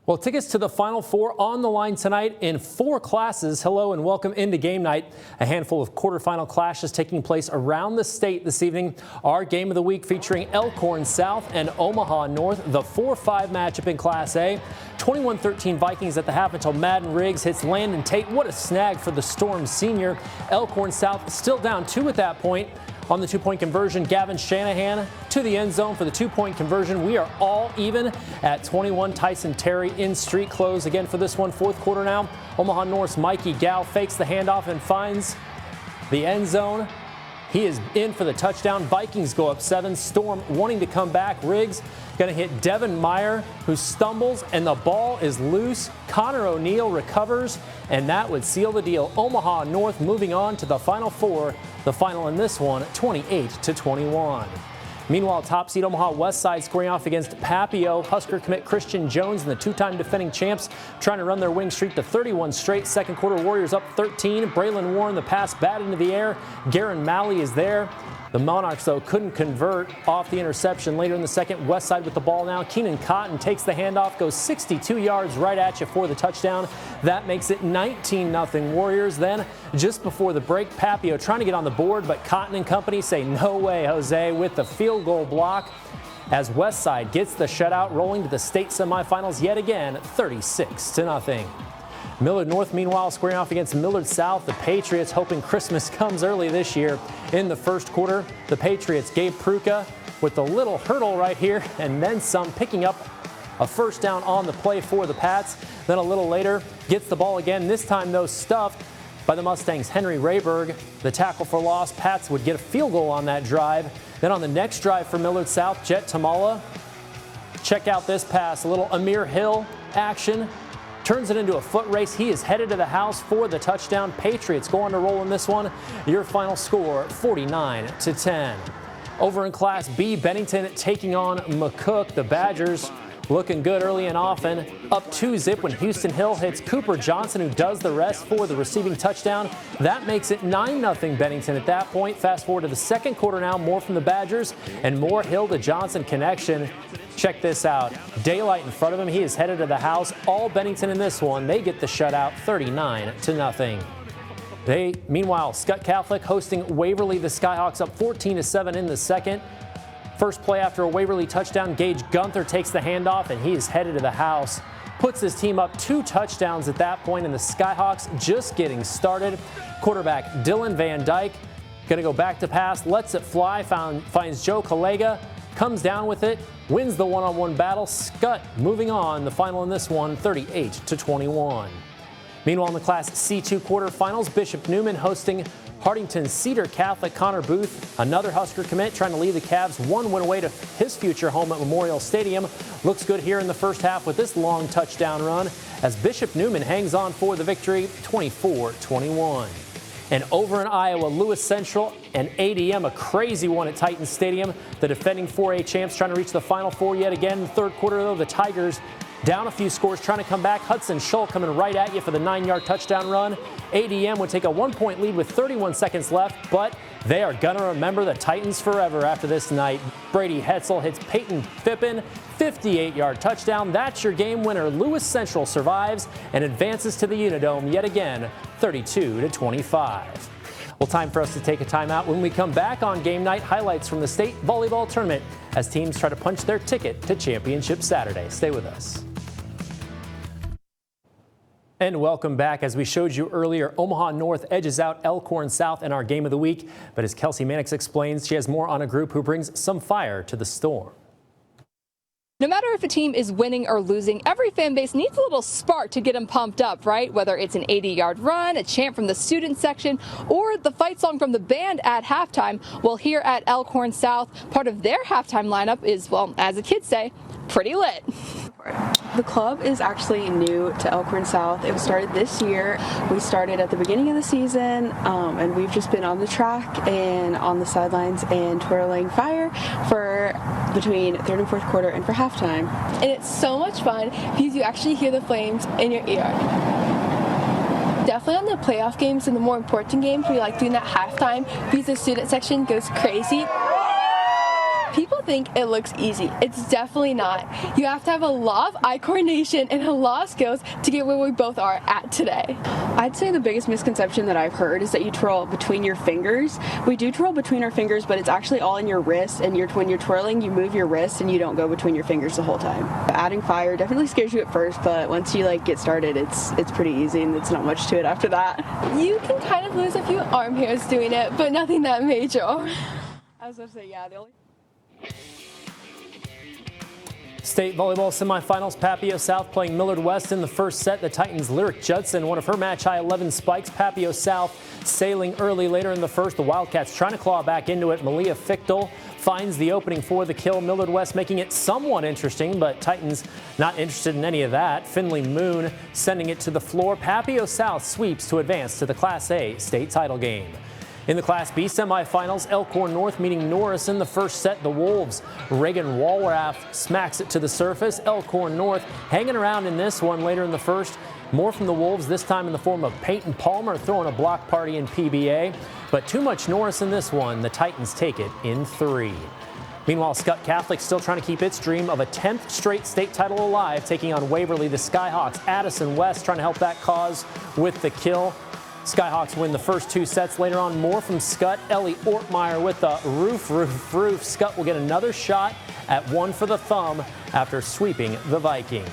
Well, tickets to the Final Four on the line tonight in 4 classes. Hello and welcome into game night. A handful of quarterfinal clashes taking place around the state this evening. Our game of the week featuring Elkhorn South and Omaha North, the 4-5 matchup in Class A. 21-13 Vikings at the half until Madden Riggs hits Landon Tate. What a snag for the Storm senior. Elkhorn South still down 2 at that point. On the 2-point conversion, Gavin Shanahan to the end zone for the 2-point conversion. We are all even at 21. Tyson Terry in street clothes again for this one. 4th quarter now. Omaha North's Mikey Gow fakes the handoff and finds the end zone. He is in for the touchdown. Vikings go up 7. Storm wanting to come back. Riggs going to hit Devin Meyer, who stumbles, and the ball is loose. Connor O'Neill recovers, and that would seal the deal. Omaha North moving on to the Final Four. The final in this one, 28-21. Meanwhile, top seed Omaha Westside squaring off against Papio. Husker commit Christian Jones and the 2-time defending champs trying to run their winning streak to 31 straight. Second quarter, Warriors up 13. Braylon Warren, the pass batted into the air. Garen Malley is there. The Monarchs, though, couldn't convert off the interception later in the second. Westside with the ball now. Keenan Cotton takes the handoff, goes 62 yards right at you for the touchdown. That makes it 19-0 Warriors. Then, just before the break, Papio trying to get on the board, but Cotton and company say no way, Jose, with the field goal block as Westside gets the shutout, rolling to the state semifinals yet again, 36-0. Millard North, meanwhile, squaring off against Millard South. The Patriots hoping Christmas comes early this year. In the first quarter, the Patriots, Gabe Pruka with a little hurdle right here and then some, picking up a first down on the play for the Pats. Then a little later, gets the ball again. This time, though, stuffed by the Mustangs' Henry Rayberg. The tackle for loss. Pats would get a field goal on that drive. Then on the next drive for Millard South, Jet Tamala. Check out this pass. A little Amir Hill action. Turns it into a foot race. He is headed to the house for the touchdown. Patriots go on to roll in this one. Your final score, 49-10. Over in Class B, Bennington taking on McCook. The Badgers looking good early and often. Up 2-zip when Houston Hill hits Cooper Johnson, who does the rest for the receiving touchdown. That makes it 9-0 Bennington at that point. Fast forward to the second quarter now. More from the Badgers and more Hill to Johnson connection. Check this out. Daylight in front of him. He is headed to the house. All Bennington in this one. They get the shutout, 39-0. Meanwhile, Skutt Catholic hosting Waverly. The Skyhawks up 14-7 in the second. First play after a Waverly touchdown, Gage Gunther takes the handoff, and he is headed to the house. Puts his team up 2 touchdowns at that point, and the Skyhawks just getting started. Quarterback Dylan Van Dyke going to go back to pass, lets it fly, finds Joe Kalega, comes down with it, wins the one-on-one battle. Skutt moving on. The final in this one, 38-21. Meanwhile, in the Class C2 quarterfinals, Bishop Neumann hosting Hartington Cedar Catholic. Connor Booth, another Husker commit, trying to lead the Cavs 1 win away to his future home at Memorial Stadium. Looks good here in the first half with this long touchdown run as Bishop Neumann hangs on for the victory, 24-21. And over in Iowa, Lewis Central and ADM, a crazy one at Titan Stadium. The defending 4A champs trying to reach the Final Four yet again. In the third quarter, though, the Tigers down a few scores, trying to come back. Hudson Shull coming right at you for the 9-yard touchdown run. ADM would take a 1-point lead with 31 seconds left, but they are going to remember the Titans forever after this night. Brady Hetzel hits Peyton Phippen, 58-yard touchdown. That's your game winner. Lewis Central survives and advances to the Unidome yet again, 32-25. Well, time for us to take a timeout. When we come back on game night, highlights from the state volleyball tournament as teams try to punch their ticket to Championship Saturday. Stay with us. And welcome back. As we showed you earlier, Omaha North edges out Elkhorn South in our game of the week. But as Kelsey Mannix explains, she has more on a group who brings some fire to the storm. No matter if a team is winning or losing, every fan base needs a little spark to get them pumped up, right? Whether it's an 80-yard run, a chant from the student section, or the fight song from the band at halftime. Well, here at Elkhorn South, part of their halftime lineup is, well, as the kids say, pretty lit. The club is actually new to Elkhorn South. It was started this year. We started at the beginning of the season, and we've just been on the track and on the sidelines and twirling fire for between third and fourth quarter and for halftime. And it's so much fun because you actually hear the flames in your ear. Definitely on the playoff games and the more important games, we like doing that halftime because the student section goes crazy. People think it looks easy. It's definitely not. You have to have a lot of eye coordination and a lot of skills to get where we both are at today. I'd say the biggest misconception that I've heard is that you twirl between your fingers. We do twirl between our fingers, but it's actually all in your wrist, and when you're twirling, you move your wrist and you don't go between your fingers the whole time. Adding fire definitely scares you at first, but once you get started, it's pretty easy and it's not much to it after that. You can kind of lose a few arm hairs doing it, but nothing that major. I was going to say, yeah, the only State volleyball semifinals, Papio South playing Millard West in the first set. The Titans' Lyric Judson, one of her match-high 11 spikes. Papio South sailing early later in the first. The Wildcats trying to claw back into it. Malia Fichtel finds the opening for the kill. Millard West making it somewhat interesting, but Titans not interested in any of that. Finley Moon sending it to the floor. Papio South sweeps to advance to the Class A state title game. In the Class B semifinals, Elkhorn North meeting Norris in the first set. The Wolves' Reagan Walraff smacks it to the surface. Elkhorn North hanging around in this one later in the first. More from the Wolves, this time in the form of Peyton Palmer throwing a block party in PBA. But too much Norris in this one. The Titans take it in 3. Meanwhile, Skutt Catholic still trying to keep its dream of a 10th straight state title alive, taking on Waverly. The Skyhawks, Addison West trying to help that cause with the kill. Skyhawks win the first 2 sets. Later on, more from Skutt. Ellie Ortmeyer with the roof. Skutt will get another shot at 1 for the thumb after sweeping the Viking.